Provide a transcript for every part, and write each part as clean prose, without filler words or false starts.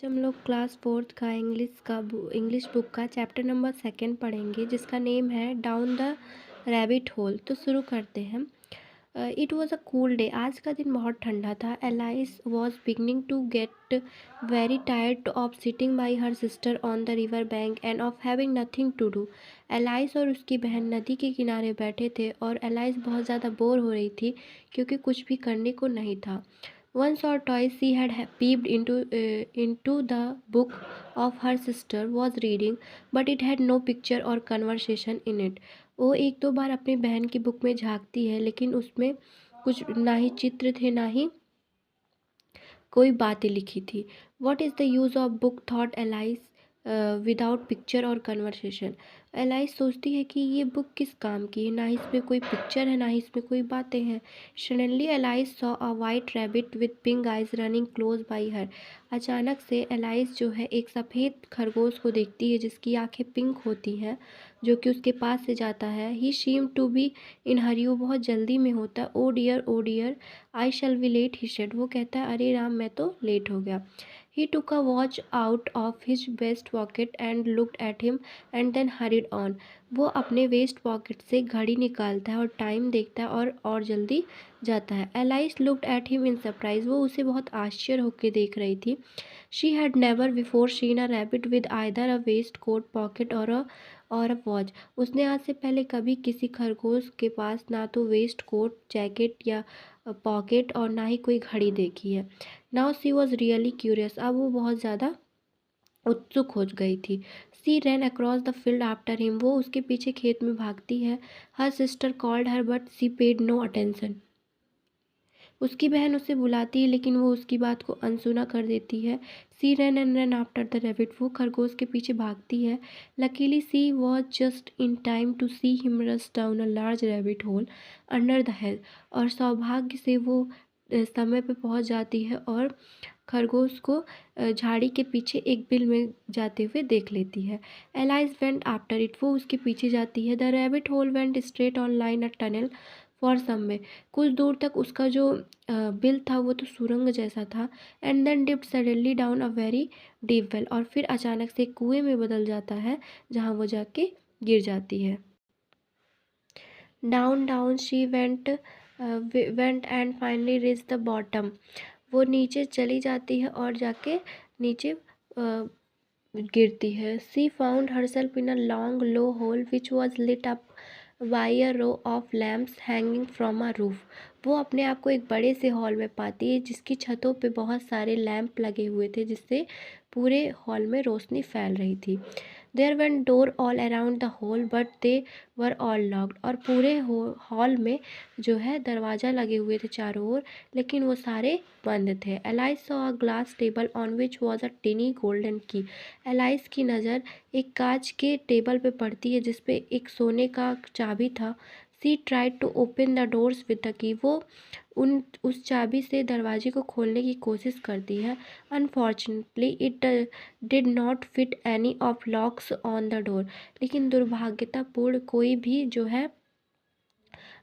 आज हम लोग क्लास फोर्थ का इंग्लिश बुक का चैप्टर नंबर 2 पढ़ेंगे जिसका नेम है डाउन द रैबिट होल। तो शुरू करते हैं। It was a cool day. आज का दिन बहुत ठंडा था। Alice was beginning to get very tired of sitting by her sister on the river bank and of having nothing to do. Alice और उसकी बहन नदी के किनारे बैठे थे और एलाइस बहुत ज़्यादा बोर हो रही थी क्योंकि कुछ भी करने को नहीं था। Once or twice she had peeped into the book of her sister was reading, but it had no picture or conversation in it. वो एक दो बार अपनी बहन की बुक में झांकती है लेकिन उसमें कुछ ना ही चित्र थे ना ही कोई बातें लिखी थी। What is the use of book thought alias without picture और कन्वर्सेशन। एलाइस सोचती है कि ये बुक किस काम की है, ना ही इसमें कोई पिक्चर है ना ही इसमें कोई बातें हैं। Suddenly alias saw a white rabbit with pink eyes running close by her. अचानक से एलाइस जो है एक सफ़ेद खरगोश को देखती है जिसकी आंखें पिंक होती हैं, जो कि उसके पास से जाता है। He seems to be in hurry. वो बहुत जल्दी में होता है। Oh dear I shall be late, he said. वो कहता है अरे राम मैं तो लेट हो गया। He took a watch out of his vest pocket and looked at him and then hurried on. वो अपने वेस्ट पॉकेट से घड़ी निकालता है और टाइम देखता है और जल्दी जाता है। Alice looked at him in surprise. वो उसे बहुत आश्चर्य होकर देख रही थी। She had never before seen a rabbit with either a waistcoat pocket और अ वॉच। उसने आज से पहले कभी किसी खरगोश के पास ना तो वेस्ट कोट जैकेट या पॉकेट और ना ही कोई घड़ी देखी है। Now she was really curious. अब वो बहुत ज़्यादा उत्सुक हो गई थी। She ran across the field after him. वो उसके पीछे खेत में भागती है। Her sister called her but she paid no attention. उसकी बहन उसे बुलाती है लेकिन वो उसकी बात को अनसुना कर देती है। She run and run after the rabbit. वो खरगोश के पीछे भागती है। Luckily she was just in time to see him rush down a large rabbit hole under the hedge. और सौभाग्य से वो समय पे पहुंच जाती है और खरगोश को झाड़ी के पीछे एक बिल में जाते हुए देख लेती है। Alice went after it. वो उसके पीछे जाती है। The rabbit hole went straight on like a tunnel for some way. कुछ दूर तक उसका जो बिल था वो तो सुरंग जैसा था। And then dipped suddenly down a very deep well. और फिर अचानक से कुएं में बदल जाता है जहाँ वो जाके गिर जाती है। Down down she went and finally reach the bottom. वो नीचे चली जाती है और जाके नीचे गिरती है। She found herself in a long low hall which was lit up by a row of lamps hanging from a roof. वो अपने आप को एक बड़े से हॉल में पाती है जिसकी छतों पे बहुत सारे लैंप लगे हुए थे जिससे पूरे हॉल में रोशनी फैल रही थी। There one door all around the hall but they were all locked. और पूरे हॉल में जो है दरवाज़ा लगे हुए थे चारों ओर, लेकिन वो सारे बंद थे। Alias saw a glass table on which was a टिनी golden की। एलाइस की नज़र एक कांच के टेबल पे पड़ती है जिसपे एक सोने का चाबी था। She tried to open the doors with the key. वो उस चाबी से दरवाजे को खोलने की कोशिश करती है। Unfortunately it did not fit any of locks on the door. लेकिन दुर्भाग्यतापूर्ण कोई भी जो है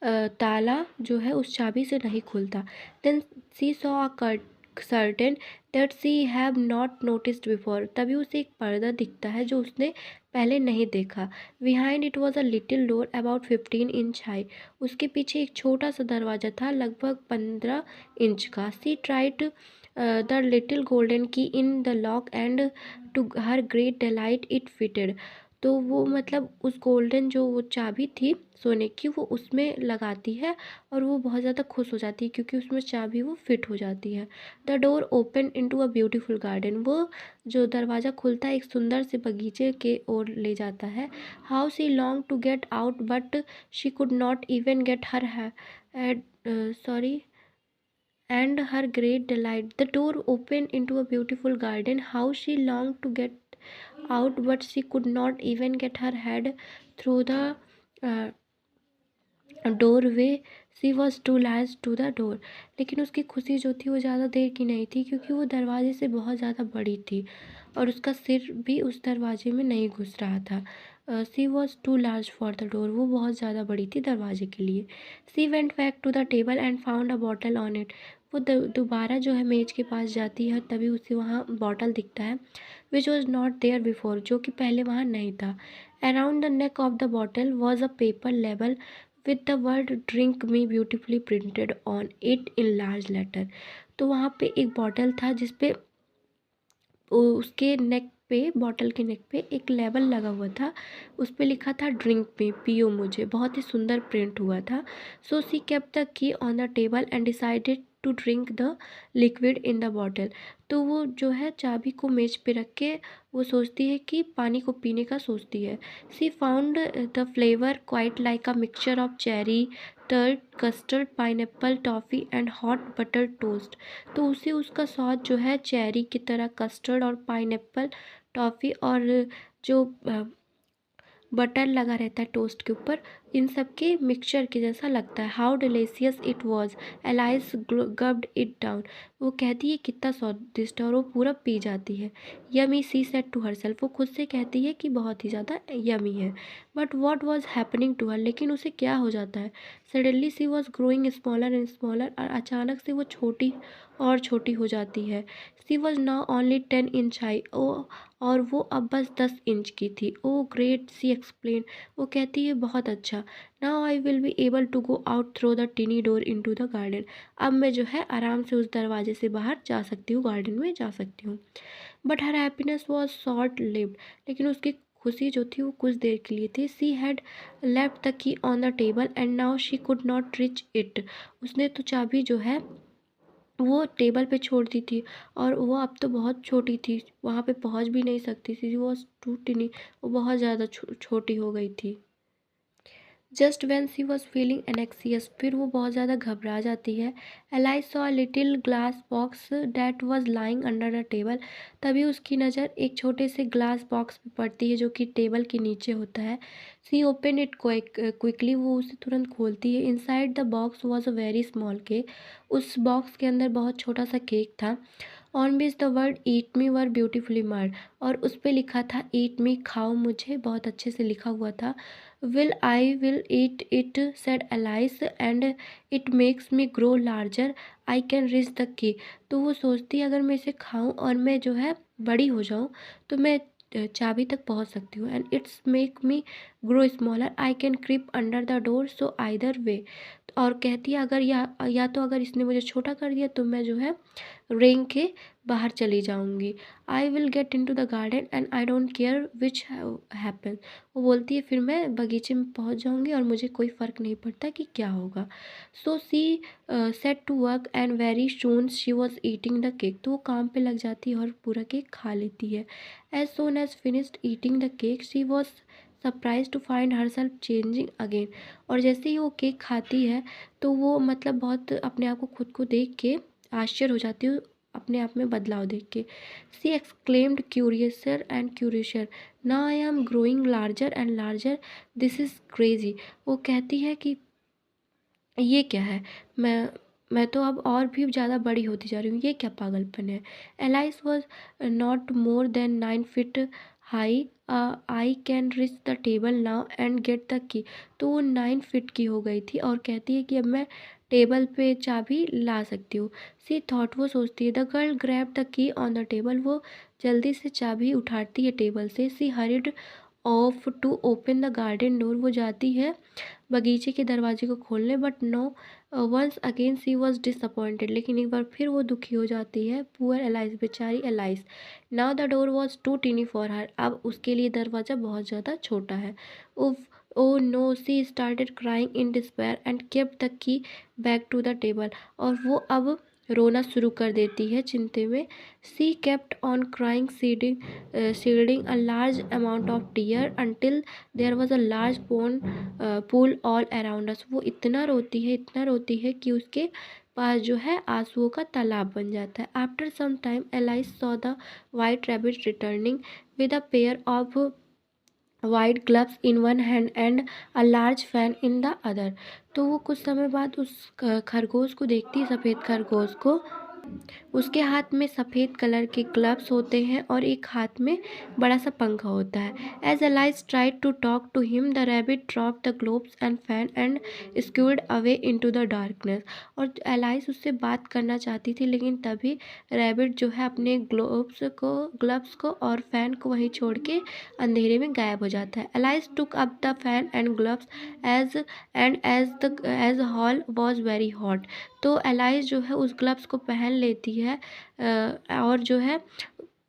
ताला जो है उस चाबी से नहीं खुलता। Then she saw a certain that she have not noticed before. तभी उसे एक पर्दा दिखता है जो उसने पहले नहीं देखा। Behind it was a little door about 15 inch high. उसके पीछे एक छोटा सा दरवाज़ा था लगभग 15 इंच का। She tried the little golden key in the lock and to her great delight it fitted. तो वो मतलब उस गोल्डन जो वो चाबी थी सोने की वो उसमें लगाती है और वो बहुत ज़्यादा खुश हो जाती है क्योंकि उसमें चाबी वो फिट हो जाती है। The door open into a beautiful garden. वो जो दरवाज़ा खुलता है एक सुंदर से बगीचे के ओर ले जाता है। How she long to get out but she could not even get her sorry and her great delight. The door opened into a beautiful garden. How she longed to get out, but she could not even get her head through the uh, doorway. She was too large to the door. लेकिन उसकी खुशी जो थी वो ज़्यादा देर की नहीं थी क्योंकि वो दरवाजे से बहुत ज़्यादा बड़ी थी और उसका सिर भी उस दरवाजे में नहीं घुस रहा था। She was too large for the door. वो बहुत ज़्यादा बड़ी थी दरवाजे के लिए। She went back to the table and found a bottle on it. वो दोबारा जो है मेज के पास जाती है, तभी उसे वहाँ बॉटल दिखता है which was not there before, जो कि पहले वहाँ नहीं था। Around the neck of the bottle was a paper label with the word drink me beautifully printed on it in large letter. तो वहाँ पे एक बॉटल था जिसपे उसके नेक पे, बॉटल के नेक पे एक लेबल लगा हुआ था, उस पे लिखा था ड्रिंक मी, पियो मुझे। बहुत ही सुंदर प्रिंट हुआ था। So she kept the key on the table and decided to drink the liquid in the bottle. तो वो जो है चाबी को मेज पे रख के वो सोचती है कि पानी को पीने का सोचती है। She found the flavour quite like a mixture of cherry, tart, custard, pineapple, toffee and hot butter toast. तो उसे उसका स्वाद जो है चेरी की तरह, कस्टर्ड और पाइनएप्पल, टॉफ़ी और जो बटर लगा रहता है टोस्ट के ऊपर, इन सब के मिक्सचर के जैसा लगता है। How delicious it was, Alice gobbled it down. वो कहती है कितना स्वादिष्ट, और वो पूरा पी जाती है। Yummy, she said to herself, वो खुद से कहती है कि बहुत ही ज़्यादा यमी है। But what was happening to her, लेकिन उसे क्या हो जाता है। Suddenly she was growing smaller and smaller, और अचानक से वो छोटी और छोटी हो जाती है। She was now only 10 inch high, और वो अब बस 10 इंच की थी। ओ ग्रेट, सी एक्सप्लेन, वो कहती है बहुत अच्छा। Now I will be able to go out through the tiny door into the garden, अब मैं जो है आराम से उस दरवाजे से बाहर जा सकती हूँ, गार्डन में जा सकती हूँ। But her happiness was short lived, लेकिन उसकी खुशी जो थी वो कुछ देर के लिए थी। She had left the key on the table and now she could not reach it, उसने तो चाबी जो है वो टेबल पे छोड़ दी थी, और वो अब तो बहुत छोटी थी, वहाँ पे पहुँच भी नहीं सकती थी। वो टू टिनी, वो बहुत ज़्यादा छोटी हो गई थी। Just when she was feeling anxious, फिर वो बहुत ज़्यादा घबरा जाती है। Alice saw little glass box that was lying under the table, तभी उसकी नज़र एक छोटे से ग्लास बॉक्स पे पड़ती है जो कि टेबल के नीचे होता है। सी ओपन इट क्विकली, वो उसे तुरंत खोलती है। Inside the box was a very small cake, उस बॉक्स के अंदर बहुत छोटा सा केक था। On which the word eat me were beautifully marked, और उस पर लिखा था ईट मी, खाओ मुझे, बहुत अच्छे से लिखा हुआ था। I will eat it said alias and it makes me grow larger, I can reach the key. तो वो सोचती है अगर मैं इसे खाऊं और मैं जो है बड़ी हो जाऊं तो मैं चाबी तक पहुंच सकती हूँ। And it's make me grow smaller, I can creep under the door, so either way. और कहती है अगर या तो अगर इसने मुझे छोटा कर दिया तो मैं जो है रेंग के बाहर चली जाऊंगी। I will get into the garden and I don't care which happen, वो बोलती है फिर मैं बगीचे में पहुंच जाऊंगी और मुझे कोई फ़र्क नहीं पड़ता कि क्या होगा। So she set to work and very soon she was eating the cake, तो वो काम पे लग जाती है और पूरा केक खा लेती है। As soon as finished eating the cake she was surprise to find herself changing again, और जैसे ही वो केक खाती है तो वो मतलब बहुत अपने आप को खुद को देख के आश्चर्य हो जाती हूँ, अपने आप में बदलाव देख के। सी एक्सक्लेम्ड क्यूरियसर एंड क्यूरियसर, ना I am growing larger and larger, this is crazy. वो कहती है कि ये क्या है, मैं तो अब और भी ज़्यादा बड़ी होती जा रही हूँ, ये क्या पागलपन है। Alias was not more than 9 feet high, I can rich the table now and get the key. तो वो 9 फीट की हो गई थी और कहती है कि अब मैं टेबल पे चाबी ला सकती हूँ। सी थॉट, वो सोचती है। The girl grab the key on the table, वो जल्दी से चाबी उठाती है टेबल से। She hurried off to open the garden door, वो जाती है बगीचे के दरवाजे को खोलने। But no, once again she was disappointed, लेकिन एक बार फिर वो दुखी हो जाती है। पुअर एलाइस, बेचारी Alice. Now the door was too tiny for her, अब उसके लिए दरवाज़ा बहुत ज़्यादा छोटा है। उफ, oh no, she started crying in despair and kept the key back to the table, और वो अब रोना शुरू कर देती है चिंते में। She kept on crying, shedding a large amount of tear until there was a large pool all around us, वो इतना रोती है कि उसके पास जो है आंसुओं का तालाब बन जाता है। After some time Alice saw the white rabbit returning with a pair of white gloves in one hand and a large fan in the other. तो वो कुछ समय बाद उस खरगोश को देखती है, सफ़ेद खरगोश को, उसके हाथ में सफ़ेद कलर के ग्लव्स होते हैं और एक हाथ में बड़ा सा पंखा होता है। As Alice tried to talk to him the rabbit drop the gloves and fan and scurried away into the darkness. और एलाइज उससे बात करना चाहती थी, लेकिन तभी रैबिट जो है अपने ग्लव्स को और फैन को वहीं छोड़ के अंधेरे में गायब हो जाता है। Alice took up the fan and gloves as hall was very hot. तो एलाइज जो है उस ग्लव्स को पहन लेती है और जो है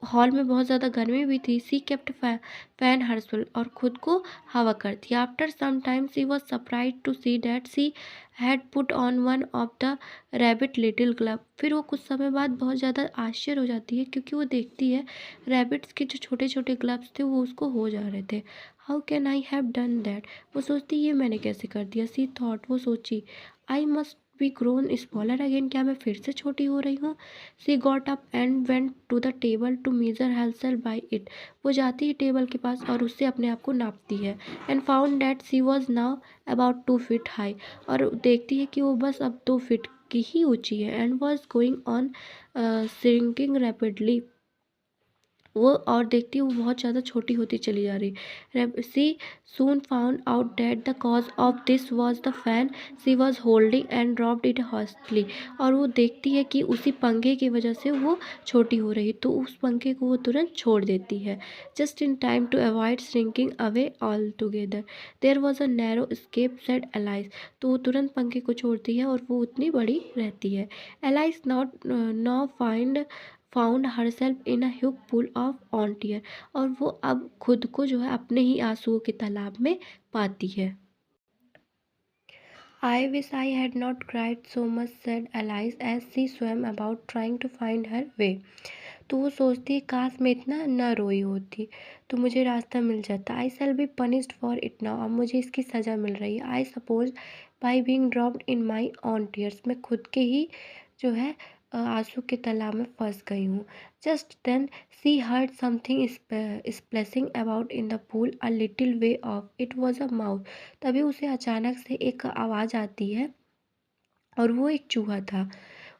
हॉल में बहुत ज़्यादा गर्मी भी थी। सी केप्ट फैन हर्सफुल और खुद को हवा करती। After some time she was surprise to see that she had put on one of the rabbit little glove. फिर वो कुछ समय बाद बहुत ज़्यादा आश्चर्य हो जाती है, क्योंकि वो देखती है रैबिट्स के जो छोटे छोटे ग्लव्स थे वो उसको हो जा रहे थे। How can I have done that. वो सोचती ये मैंने कैसे कर दिया। सी थॉट, वो सोची, I must be grown smaller again, क्या मैं फिर से छोटी हो रही हूँ। She got up and went to the table to measure herself by it. वो जाती है टेबल के पास और उससे अपने आप को नापती है। And found that she was now about 2 feet high. और देखती है कि वो बस अब 2 फीट की ही ऊंची है। And was going on shrinking rapidly. वो और देखती है वो बहुत ज़्यादा छोटी होती चली जा रही। She soon found out that the cause of this was the fan she was holding and dropped it hastily. और वो देखती है कि उसी पंखे की वजह से वो छोटी हो रही, तो उस पंखे को वो तुरंत छोड़ देती है। Just in time to avoid shrinking away altogether there was a narrow escape said Alice. तो वो तुरंत पंखे को छोड़ती है और वो उतनी बड़ी रहती है। Alice not now found herself in a huge pool of on tear. और वो अब खुद को जो है अपने ही आंसुओं के तालाब में पाती है। I wish I had not cried so much said Alice as she swam about trying to find her way. तो वो सोचती है काश मैं इतना न रोई होती तो मुझे रास्ता मिल जाता। I shall be punished for it now. अब मुझे इसकी सज़ा मिल रही है। I suppose by being dropped in my own tears. मैं खुद के ही जो है आंसू के तालाब में फंस गई हूँ। Just then she heard something splashing about in the pool a little way off. It was a mouse. तभी उसे अचानक से एक आवाज़ आती है और वो एक चूहा था।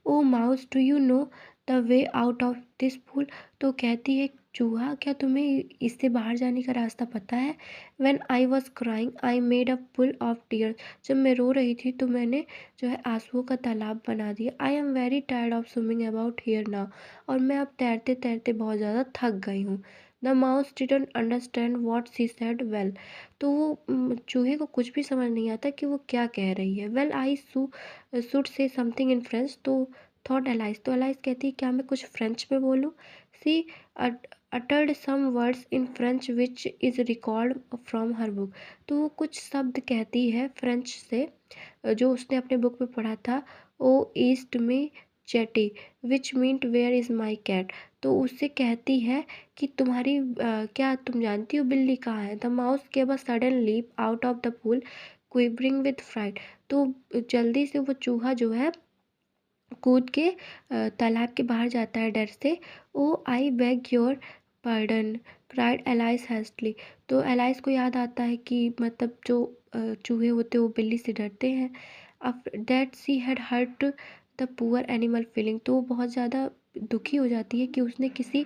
Oh mouse do you know the way out of this pool. तो कहती है चूहा, क्या तुम्हें इससे बाहर जाने का रास्ता पता है। When I was crying I made a pool of tears. जब मैं रो रही थी तो मैंने जो है आंसुओं का तालाब बना दिया। I am very tired of swimming about here now. और मैं अब तैरते तैरते बहुत ज़्यादा थक गई हूँ। The mouse didn't understand what she said well. तो वो चूहे को कुछ भी समझ नहीं आता कि वो क्या कह रही है। Well I should say something in French. तो थॉट एलाइज। तो एलाइज कहती है क्या मैं कुछ फ्रेंच में बोलूँ। She uttered some words in French which is recorded from her book. तो वो कुछ शब्द कहती है फ्रेंच से जो उसने अपने बुक में पढ़ा था। ओ ईस्ट में चैटी which meant where is my cat. तो उससे कहती है कि तुम्हारी क्या तुम जानती हो बिल्ली कहाँ है। The mouse gave a sudden leap out of the pool quivering with fright. तो जल्दी से वो चूहा जो है कूद के तालाब के बाहर जाता है डर से। Oh I beg your pardon cried Alice hastily. तो एलाइज को याद आता है कि मतलब जो चूहे होते हैं वो बिल्ली से डरते हैं। अब that she had hurt the poor animal feeling. तो वो बहुत ज़्यादा दुखी हो जाती है कि उसने किसी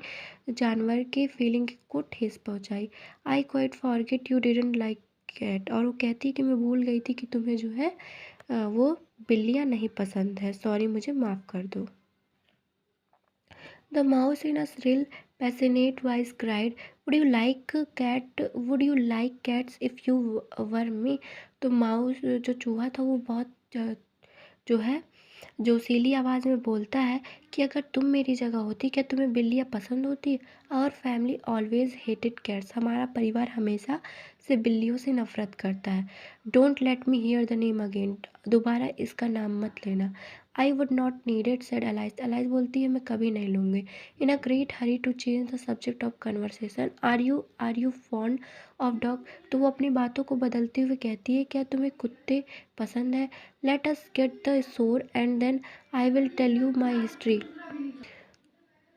जानवर के फीलिंग को ठेस पहुंचाई। I quite forget you didn't like cat. और वो कहती है कि मैं भूल गई थी कि तुम्हें जो है वो बिल्लियाँ नहीं पसंद है। सॉरी, मुझे माफ़ कर दो। The mouse in a shrill passionate voice cried would you like cat would you like cats if you were me. तो माउस जो चूहा था वो बहुत जो है जोशीली आवाज़ में बोलता है कि अगर तुम मेरी जगह होती क्या तुम्हें बिल्लियाँ पसंद होती। Our family always hated cats. हमारा परिवार हमेशा से बिल्लियों से नफरत करता है। Don't let me hear the name again. दोबारा इसका नाम मत लेना। I would not need it said Alice. Alice बोलती है मैं कभी नहीं लूँगी। In a great hurry to change the subject of conversation are you fond of dog. तो वो अपनी बातों को बदलते हुए कहती है क्या तुम्हें कुत्ते पसंद है। Let us get the shore and then I will tell you my history.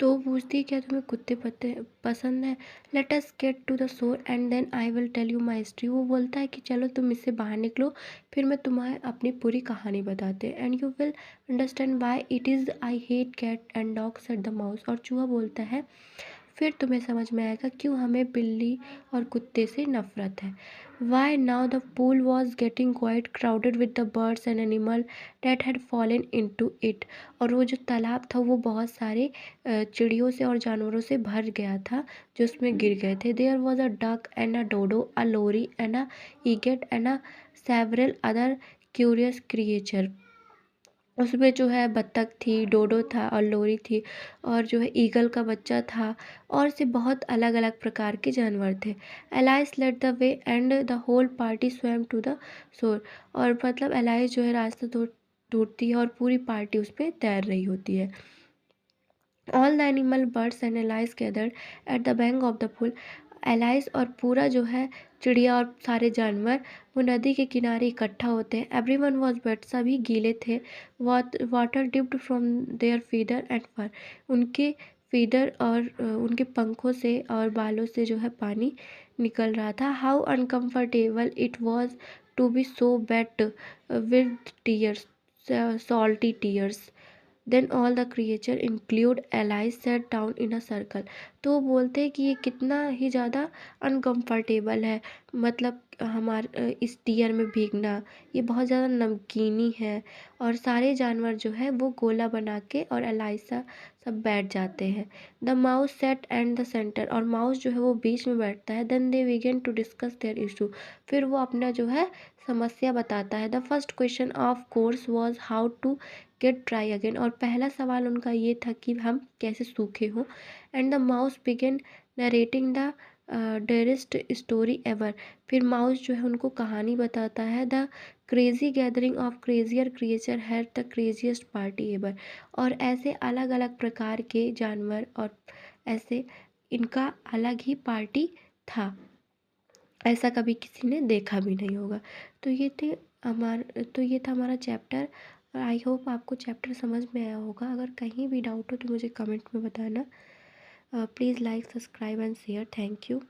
तो वो पूछती है, क्या तुम्हें कुत्ते पत्ते पसंद है? Let us get to the shore and then I will tell you my history. वो बोलता है कि चलो तुम इससे बाहर निकलो, फिर मैं तुम्हें अपनी पूरी कहानी बताते हैं। And you will understand why it is I hate cat and dog said the mouse. और चूहा बोलता है, फिर तुम्हें समझ में आएगा क्यों हमें बिल्ली और कुत्ते से नफरत है। Why now the pool was getting quite crowded with the birds and animal that had fallen into it. और वो जो तालाब था वो बहुत सारे चिड़ियों से और जानवरों से भर गया था जो उसमें गिर गए थे। There was a duck and a dodo, a lory and a eaglet and a several other curious creature. उसमें जो है बत्तख थी, डोडो था और लोरी थी, और जो है ईगल का बच्चा था, और से बहुत अलग अलग प्रकार के जानवर थे। Alice led the way and the whole party swam to the shore. और मतलब एलाइस जो है रास्ता ढूंढती है और पूरी पार्टी उस पर तैर रही होती है। All the animal birds and alias gathered at the bank of the pool. Alias और पूरा जो है चिड़िया और सारे जानवर वो नदी के किनारे इकट्ठा होते हैं। एवरीवन वाज वेट, सभी गीले थे। Water dripped from their feather and fur. उनके फीदर और उनके पंखों से और बालों से जो है पानी निकल रहा था। How uncomfortable it was to be so wet with tears, salty tears. Then all the creature include Alice sat down in a circle. तो वो बोलते हैं कि ये कितना ही ज़्यादा अनकम्फर्टेबल है, मतलब इस टीयर में भीगना, ये बहुत ज़्यादा नमकीनी है। और सारे जानवर जो है वो गोला बना के और एलाइसा सब बैठ जाते हैं। The mouse sat and the centre, और माउस जो है वो बीच में बैठता है। Then they began to discuss their issue. फिर वो अपना जो है समस्या बताता है। The first question of course was how to get dry again. और पहला सवाल उनका ये था कि हम कैसे सूखे हों। And the mouse began narrating the driest story ever. फिर माउस जो है उनको कहानी बताता है। The crazy gathering of crazier creature had the craziest party ever. और ऐसे अलग अलग प्रकार के जानवर और ऐसे इनका अलग ही पार्टी था, ऐसा कभी किसी ने देखा भी नहीं होगा। तो ये था हमारा चैप्टर। आई होप आपको चैप्टर समझ में आया होगा। अगर कहीं भी डाउट हो तो मुझे कमेंट में बताना। Please like, subscribe and share. Thank you.